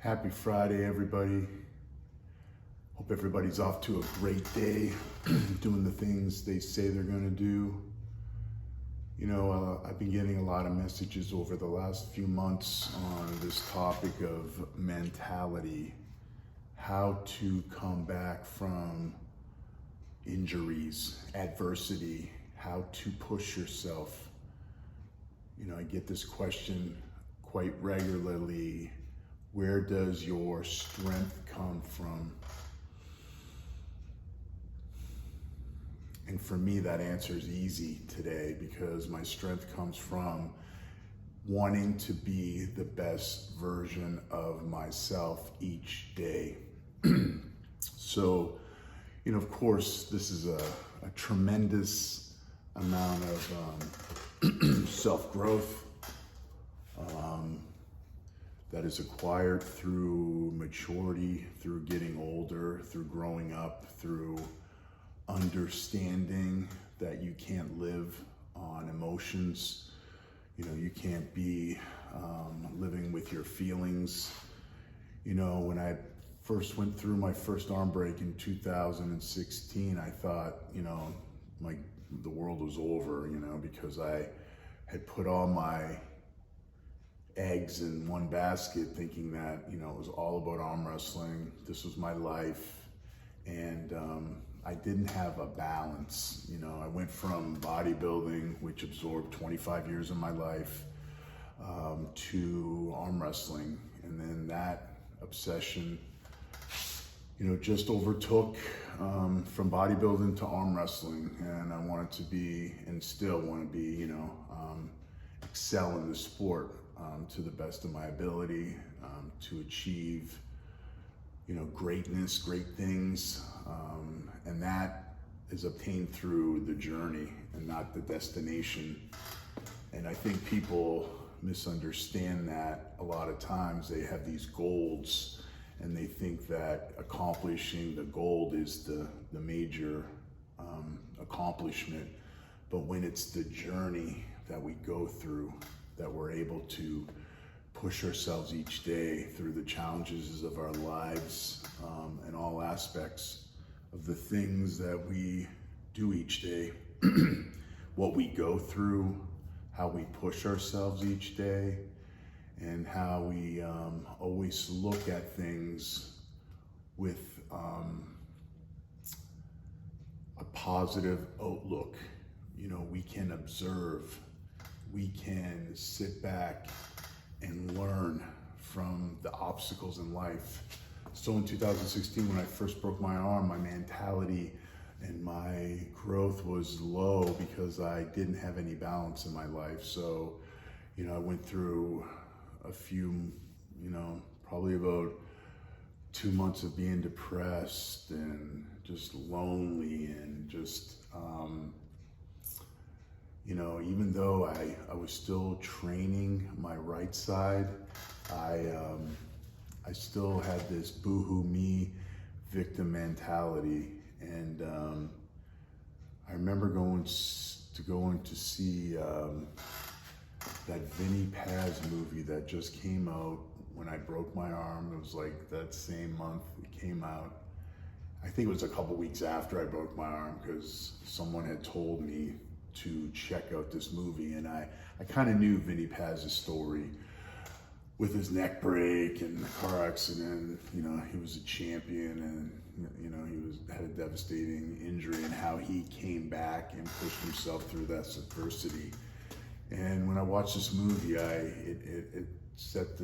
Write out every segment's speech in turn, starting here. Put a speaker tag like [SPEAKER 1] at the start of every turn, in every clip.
[SPEAKER 1] Happy Friday, everybody. Hope everybody's off to a great day, doing the things they say they're going to do. You know, I've been getting a lot of messages over the last few months on this topic of mentality, how to come back from injuries, adversity, how to push yourself. You know, I get this question quite regularly. Where does your strength come from? And for me, that answer is easy today because my strength comes from wanting to be the best version of myself each day. So, you know, of course, this is a tremendous amount of self-growth that is acquired through maturity, through getting older, through growing up, through understanding that you can't live on emotions. You know, you can't be living with your feelings. You know, when I first went through my first arm break in 2016, I thought, you know, like the world was over, you know, because I had put all my eggs in one basket thinking that, you know, it was all about arm wrestling. This was my life. And I didn't have a balance. You know, I went from bodybuilding, which absorbed 25 years of my life, to arm wrestling. And then that obsession, you know, just overtook from bodybuilding to arm wrestling. And I wanted to be, and still want to be, you know, excel in the sport to the best of my ability, to achieve, you know, greatness, great things. And that is obtained through the journey and not the destination. And I think people misunderstand that a lot of times. They have these goals and they think that accomplishing the goal is the major accomplishment. But when it's the journey that we go through, that we're able to push ourselves each day through the challenges of our lives, and all aspects of the things that we do each day, what we go through, how we push ourselves each day, and how we always look at things with a positive outlook. You know, we can observe, we can sit back and learn from the obstacles in life. So in 2016, when I first broke my arm, my mentality and my growth was low because I didn't have any balance in my life. So, you know, I went through a few, you know, probably about 2 months of being depressed and just lonely and just, you know, even though I was still training my right side, I still had this boohoo me victim mentality. And I remember going to see that Vinny Paz movie that just came out when I broke my arm. It was like that same month it came out. I think it was a couple weeks after I broke my arm because someone had told me to check out this movie, and I kind of knew Vinny Paz's story with his neck break and the car accident. You know, he was a champion, and you know, had a devastating injury, and how he came back and pushed himself through that adversity. And when I watched this movie, it set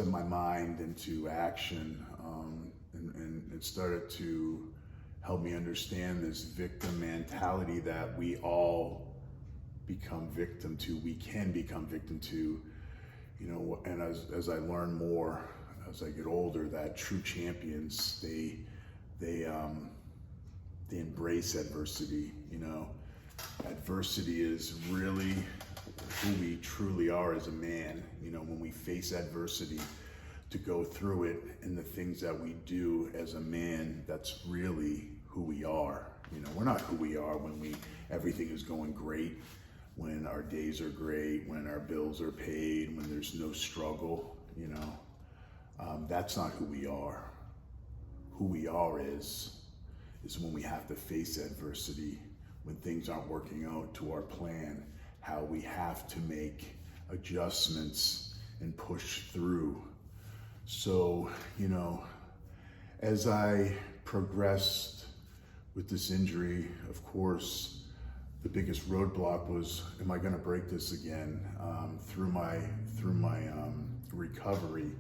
[SPEAKER 1] my mind into action, and it started to help me understand this victim mentality that we all become victim to. We can become victim to, you know. And as I learn more, as I get older, that true champions, they embrace adversity. You know, adversity is really who we truly are as a man. You know, when we face adversity, to go through it, and the things that we do as a man, that's really who we are. You know, we're not who we are when everything is going great, when our days are great, when our bills are paid, when there's no struggle. you know. That's not who we are. Who we are is when we have to face adversity, when things aren't working out to our plan, how we have to make adjustments and push through. So, you know, as I progressed with this injury, of course, the biggest roadblock was, am I going to break this again? Through my recovery,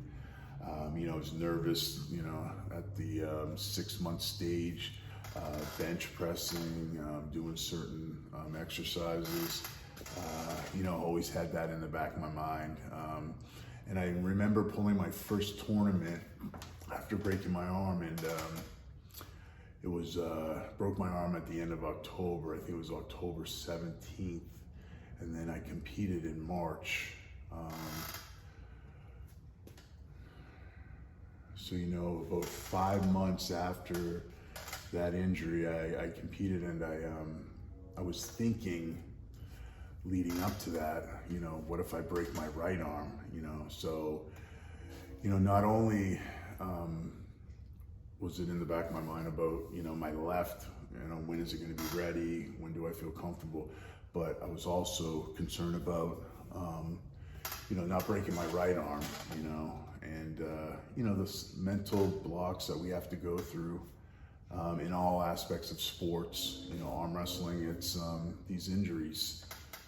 [SPEAKER 1] you know, I was nervous, you know, at the 6-month stage, bench pressing, doing certain exercises. You know, always had that in the back of my mind. And I remember pulling my first tournament after breaking my arm, and it was, broke my arm at the end of October. I think it was October 17th. And then I competed in March. So, you know, about 5 months after that injury, I competed, and I was thinking leading up to that, you know, what if I break my right arm, you know? So, you know, not only was it in the back of my mind about, you know, my left, you know, when is it going to be ready? When do I feel comfortable? But I was also concerned about, you know, not breaking my right arm, you know, and, you know, the mental blocks that we have to go through in all aspects of sports, you know, arm wrestling, it's these injuries,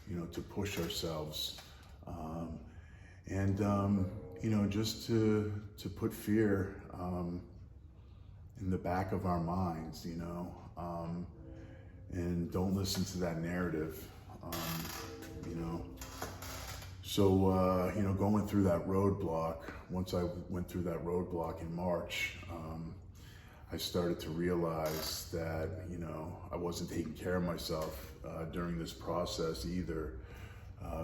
[SPEAKER 1] you know, to push ourselves. You know, just to put fear in the back of our minds, you know, and don't listen to that narrative, you know. So, you know, going through that roadblock, once I went through that roadblock in March, I started to realize that, you know, I wasn't taking care of myself during this process either,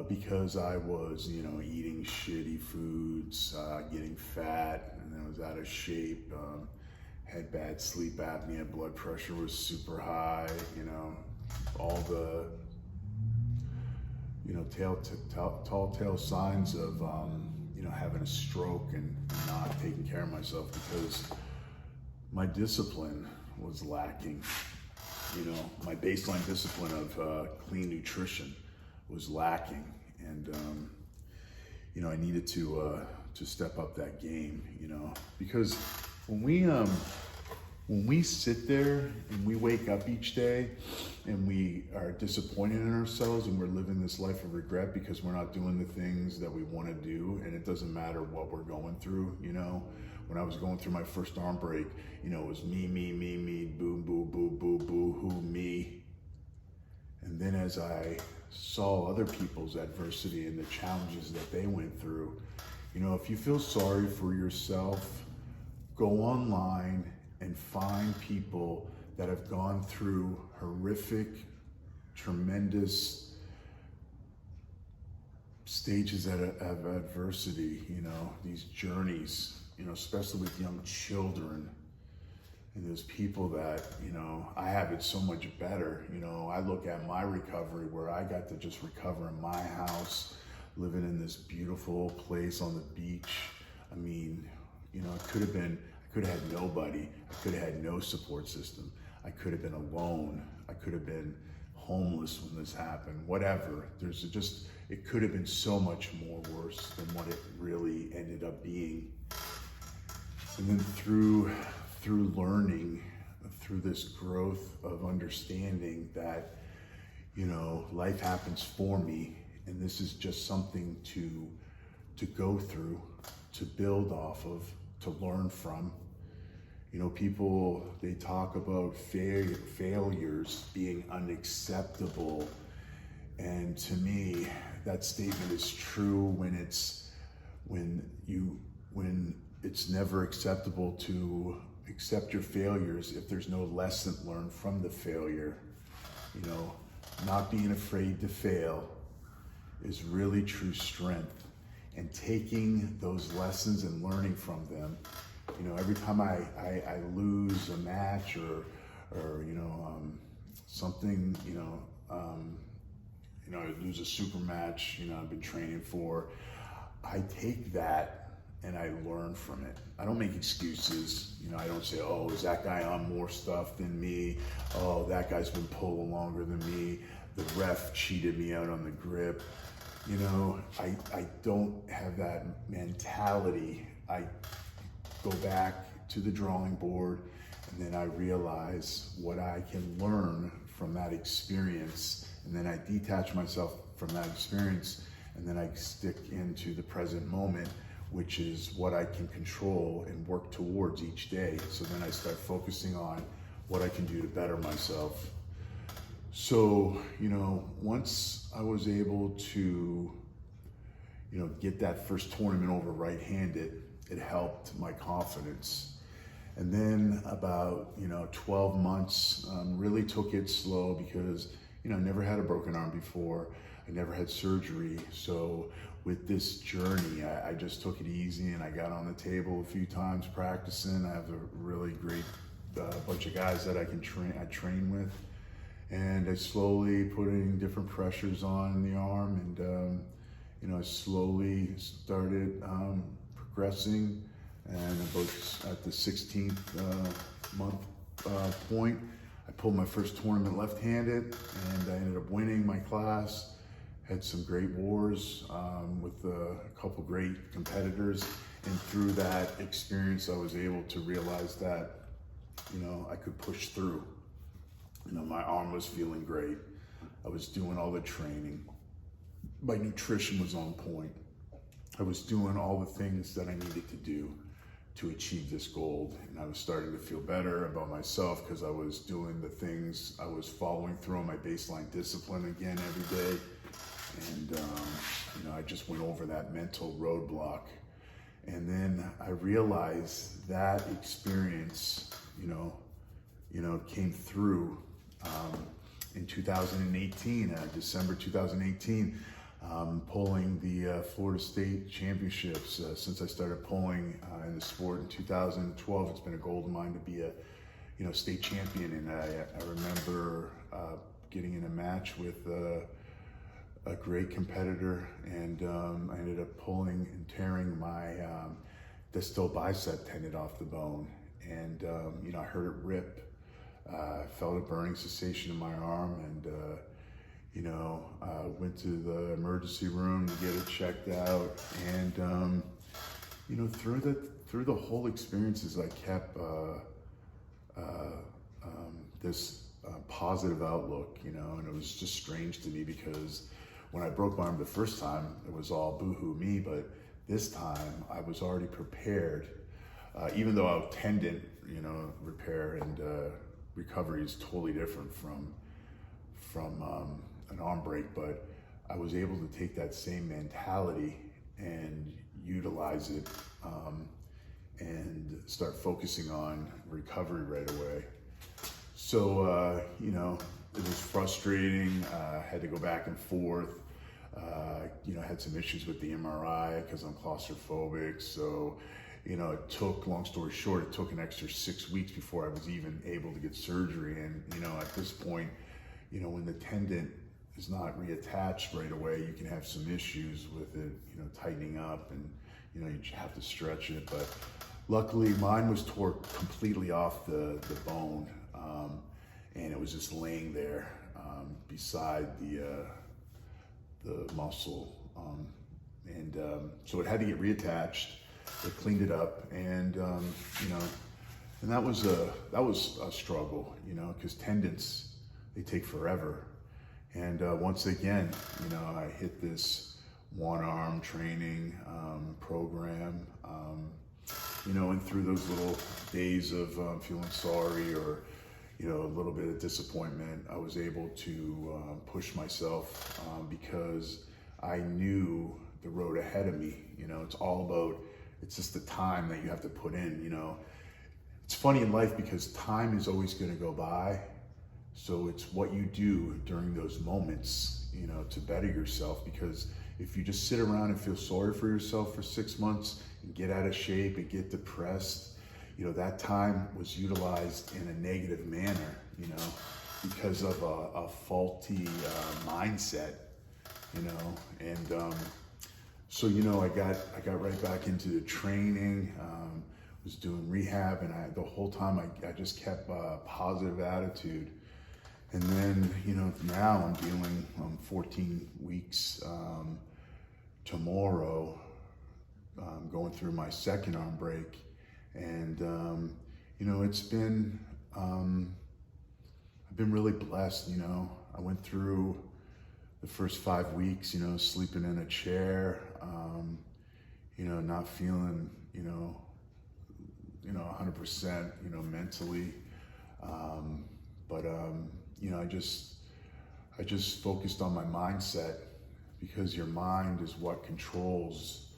[SPEAKER 1] because I was, you know, eating shitty foods, getting fat, and I was out of shape, had bad sleep apnea, blood pressure was super high, you know, all the, you know, tall tale signs of, you know, having a stroke and not taking care of myself, because my discipline was lacking. You know, my baseline discipline of clean nutrition was lacking, and you know, I needed to step up that game. You know, because when we sit there and we wake up each day and we are disappointed in ourselves and we're living this life of regret because we're not doing the things that we want to do, and it doesn't matter what we're going through, you know. When I was going through my first arm break, you know, it was me, boo, boo, boo, boo, boo, hoo, me. And then as I saw other people's adversity and the challenges that they went through, you know, if you feel sorry for yourself, go online and find people that have gone through horrific, tremendous stages of adversity, you know, these journeys, you know, especially with young children. And there's people that, you know, I have it so much better. You know, I look at my recovery where I got to just recover in my house, living in this beautiful place on the beach. I mean, you know, I could have had nobody. I could have had no support system. I could have been alone. I could have been homeless when this happened, whatever. It could have been so much more worse than what it really ended up being. And then through learning, through this growth of understanding that, you know, life happens for me, and this is just something to go through, to build off of, to learn from. You know, people, they talk about failures being unacceptable. And to me, that statement is true when it's never acceptable to accept your failures if there's no lesson learned from the failure. You know, not being afraid to fail is really true strength. And taking those lessons and learning from them. You know, every time I lose a match or you know, something, you know, I lose a super match, you know, I've been training for, I take that and I learn from it. I don't make excuses. You know, I don't say, oh, is that guy on more stuff than me? Oh, that guy's been pulling longer than me. The ref cheated me out on the grip. You know, I don't have that mentality. I go back to the drawing board, and then I realize what I can learn from that experience, and then I detach myself from that experience, and then I stick into the present moment, which is what I can control and work towards each day. So then I start focusing on what I can do to better myself. So, you know, once I was able to, you know, get that first tournament over right-handed, it helped my confidence. And then about, you know, 12 months, really took it slow because, you know, I never had a broken arm before. I never had surgery. So with this journey, I just took it easy, and I got on the table a few times practicing. I have a really great bunch of guys that I train with. And I slowly putting different pressures on the arm, and you know, I slowly started progressing. And about at the 16th month point, I pulled my first tournament left-handed, and I ended up winning my class. Had some great wars with a couple great competitors, and through that experience, I was able to realize that, you know, I could push through. You know, my arm was feeling great. I was doing all the training. My nutrition was on point. I was doing all the things that I needed to do to achieve this goal. And I was starting to feel better about myself because I was doing the things, I was following through on my baseline discipline again every day. And, you know, I just went over that mental roadblock. And then I realized that experience, you know, came through in 2018, December 2018, pulling the Florida State Championships. Since I started pulling in the sport in 2012, it's been a goal of mine to be a, you know, state champion. And I remember getting in a match with a great competitor, and I ended up pulling and tearing my distal bicep tendon off the bone. And you know, I heard it rip. I felt a burning sensation in my arm, and you know, went to the emergency room to get it checked out. And you know, through the whole experiences, I kept this positive outlook. You know, and it was just strange to me because when I broke my arm the first time, it was all boo-hoo me, but this time I was already prepared. Even though a tendon, you know, repair and recovery is totally different from an arm break, but I was able to take that same mentality and utilize it and start focusing on recovery right away. So, you know, it was frustrating. I had to go back and forth. You know, I had some issues with the MRI because I'm claustrophobic. So, you know, it took, long story short, it took an extra 6 weeks before I was even able to get surgery. And, you know, at this point, you know, when the tendon is not reattached right away, you can have some issues with it, you know, tightening up, and, you know, you have to stretch it. But luckily mine was tore completely off the bone. And it was just laying there beside the muscle. So it had to get reattached. They cleaned it up, and you know, and that was a struggle, you know, because tendons, they take forever. And once again, you know, I hit this one arm training program, you know, and through those little days of feeling sorry or, you know, a little bit of disappointment, I was able to push myself because I knew the road ahead of me. You know, it's all about, it's just the time that you have to put in, you know. It's funny in life because time is always going to go by. So it's what you do during those moments, you know, to better yourself. Because if you just sit around and feel sorry for yourself for 6 months and get out of shape and get depressed, you know, that time was utilized in a negative manner, you know, because of a faulty mindset, you know. And So, you know, I got right back into the training, was doing rehab, and the whole time I just kept a positive attitude. And then, you know, now I'm dealing 14 weeks tomorrow, going through my second arm break. And, you know, I've been really blessed, you know. I went through the first 5 weeks, you know, sleeping in a chair, you know, not feeling, you know, 100%, you know, mentally. You know, I just focused on my mindset, because your mind is what controls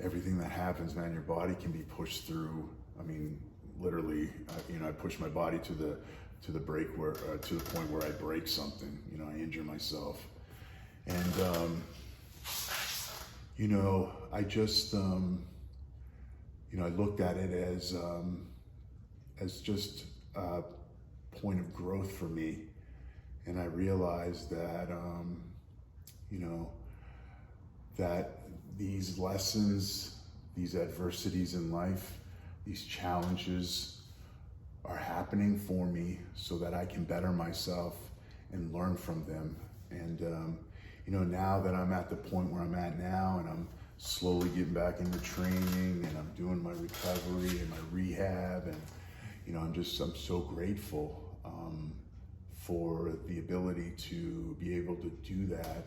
[SPEAKER 1] everything that happens, man. Your body can be pushed through. I mean, literally, you know, I pushed my body to the break where, to the point where I break something, you know, I injure myself. And, you know, I just, you know, I looked at it as just a point of growth for me. And I realized that, you know, that these lessons, these adversities in life, these challenges are happening for me so that I can better myself and learn from them. And, you know, now that I'm at the point where I'm at now, and I'm slowly getting back into training, and I'm doing my recovery and my rehab, and, you know, I'm so grateful for the ability to be able to do that.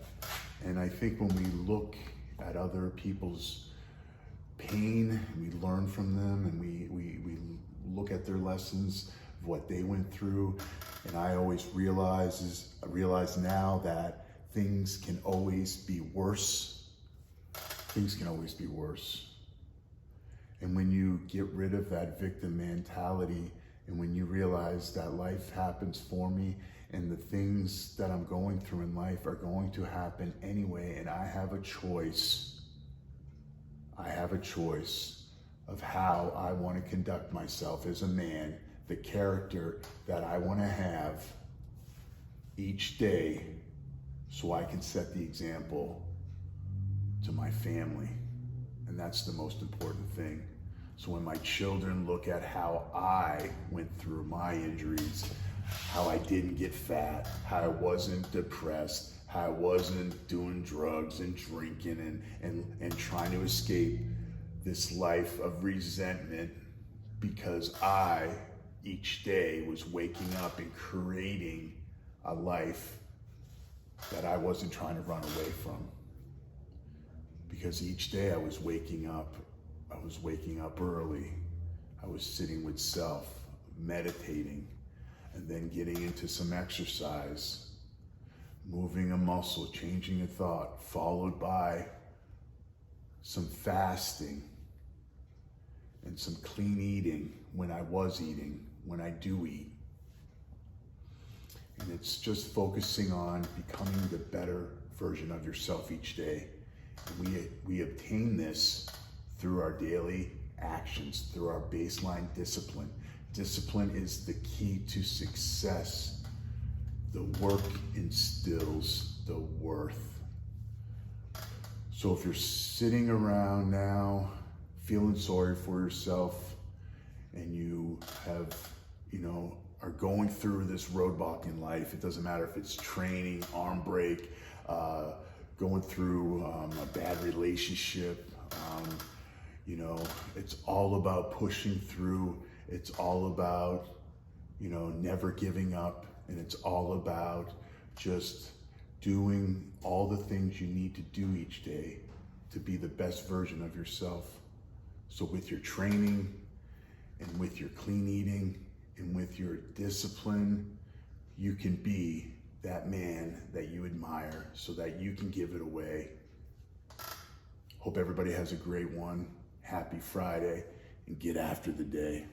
[SPEAKER 1] And I think when we look at other people's pain, we learn from them, and we look at their lessons of what they went through. And I always realize now that things can always be worse. Things can always be worse. And when you get rid of that victim mentality, and when you realize that life happens for me, and the things that I'm going through in life are going to happen anyway, and I have a choice. I have a choice of how I want to conduct myself as a man, the character that I want to have each day, so I can set the example to my family. And that's the most important thing. So when my children look at how I went through my injuries, how I didn't get fat, how I wasn't depressed, how I wasn't doing drugs and drinking and trying to escape this life of resentment, because I, each day, was waking up and creating a life that I wasn't trying to run away from. Because each day I was waking up early. I was sitting with self, meditating, and then getting into some exercise, moving a muscle, changing a thought, followed by some fasting and some clean eating when I was eating, when I do eat. And it's just focusing on becoming the better version of yourself each day. And we obtain this through our daily actions, through our baseline discipline. Discipline is the key to success. The work instills the worth. So if you're sitting around now feeling sorry for yourself, and you have, you know, are going through this roadblock in life, it doesn't matter if it's training, arm break, going through a bad relationship, you know, it's all about pushing through. It's all about, you know, never giving up. And it's all about just doing all the things you need to do each day to be the best version of yourself. So with your training, and with your clean eating, and with your discipline, you can be that man that you admire, so that you can give it away. Hope everybody has a great one. Happy Friday, and get after the day.